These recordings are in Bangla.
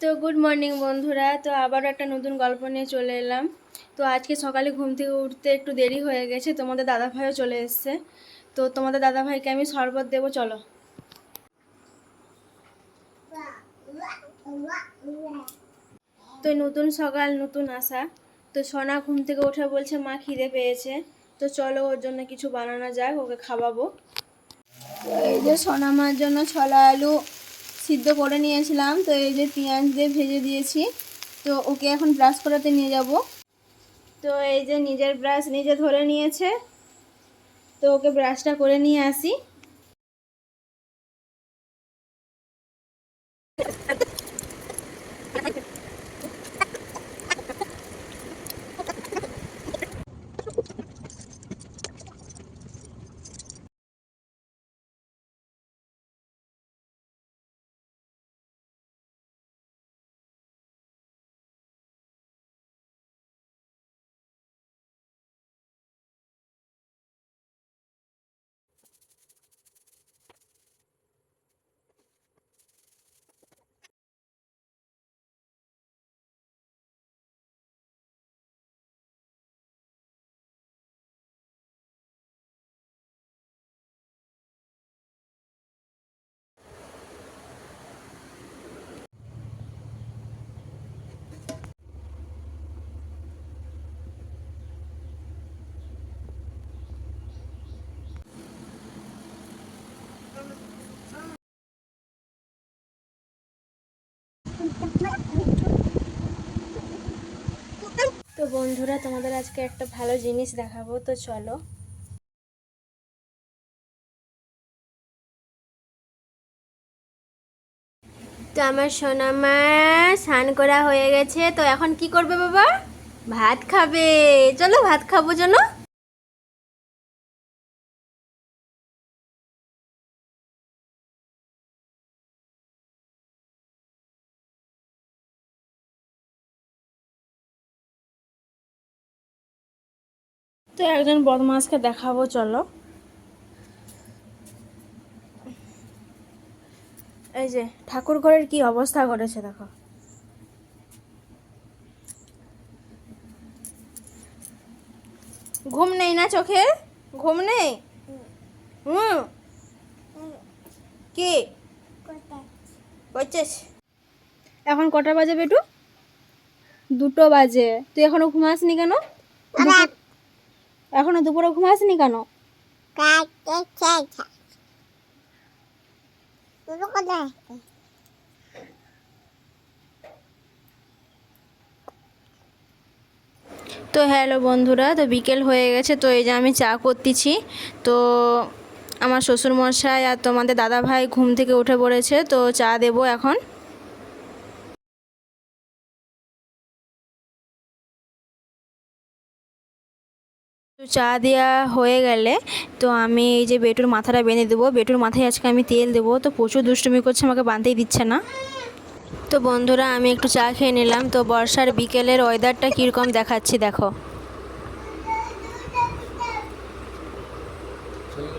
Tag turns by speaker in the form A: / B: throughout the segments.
A: তো গুড মর্নিং বন্ধুরা। তো আবারও একটা নতুন গল্প নিয়ে চলে এলাম। তো আজকে সকালে ঘুম থেকে উঠতে একটু দেরি হয়ে গেছে, তোমাদের দাদাভাইও চলে এসছে। তো তোমাদের দাদাভাইকে আমি শরবত দেবো, চলো। তো নতুন সকাল নতুন আশা। তো সোনা ঘুম থেকে উঠে বলছে মা খিদে পেয়েছে, তো চলো ওর জন্য কিছু বানানো যাক, ওকে খাওয়াবো। তো এই যে সোনা মার জন্য ছোলা আলু সিদ্ধ করে নিয়েছিলাম, তো এই যে পেঁয়াজ দিয়ে ভেজে দিয়েছি। তো ওকে এখন ব্রাশ করাতে নিয়ে যাব। তো এই যে নিজের ব্রাশ নিজে ধরে নিয়েছে, তো ওকে ব্রাশটা করে নিয়ে আসি। তো বন্ধুরা, তোমাদের আজকে একটা ভালো জিনিস দেখাবো, তো চলো। তো আমার সোনামা স্নান করা হয়ে গেছে, তো এখন কি করবে বাবা? ভাত খাবে। চলো ভাত খাবো, চলো। তো একজন বদমাসকে দেখাবো, চলো। এই যে ঠাকুর ঘরের কি অবস্থা করেছে দেখো। ঘুম নেই না চোখে? ঘুম নেই? হুম। কি করছিস? এখন কটা বাজে বেটু? 2টো বাজে। তুই এখনো ঘুমাসনি কেন? এখনো দুপুরে ঘুমাসনি কেন? তো হ্যালো বন্ধুরা, তো বিকেল হয়ে গেছে, তো এই যে আমি চা করতেছি। তো আমার শ্বশুরমশাই আর তোমাদের দাদাভাই ঘুম থেকে উঠে পড়েছে, তো চা দেবো এখন। তো চা দেওয়া হয়ে গেলে তো আমি এই যে বেটুর মাথাটা বেঁধে দেবো। বেটুর মাথায় আজকে আমি তেল দেবো, তো প্রচুর দুষ্টুমি করছে, আমাকে বাঁধতেই দিচ্ছে না। তো বন্ধুরা, আমি একটু চা খেয়ে নিলাম। তো বর্ষার বিকেলের ওয়েদারটা কীরকম দেখাচ্ছি দেখো,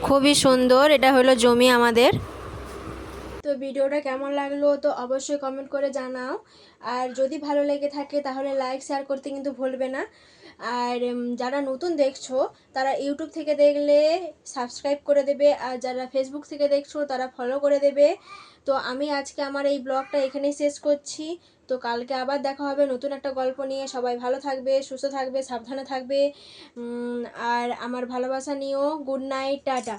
A: খুবই সুন্দর। এটা হলো জমি আমাদের। তো ভিডিওটা কেমন লাগলো তো অবশ্যই কমেন্ট করে জানাও। আর যদি ভালো লেগে থাকে তাহলে লাইক শেয়ার করতে কিন্তু ভুলবে না। আর যারা নতুন দেখছো তারা ইউটিউব থেকে দেখলে সাবস্ক্রাইব করে দেবে, আর যারা ফেসবুক থেকে দেখছো তারা ফলো করে দেবে। তো আমি আজকে আমার এই ব্লগটা এখানেই শেষ করছি। তো কালকে আবার দেখা হবে নতুন একটা গল্প নিয়ে। সবাই ভালো থাকবে, সুস্থ থাকবে, সাবধানে থাকবে। আর আমার ভালোবাসা নিয়েও। Good night, tata.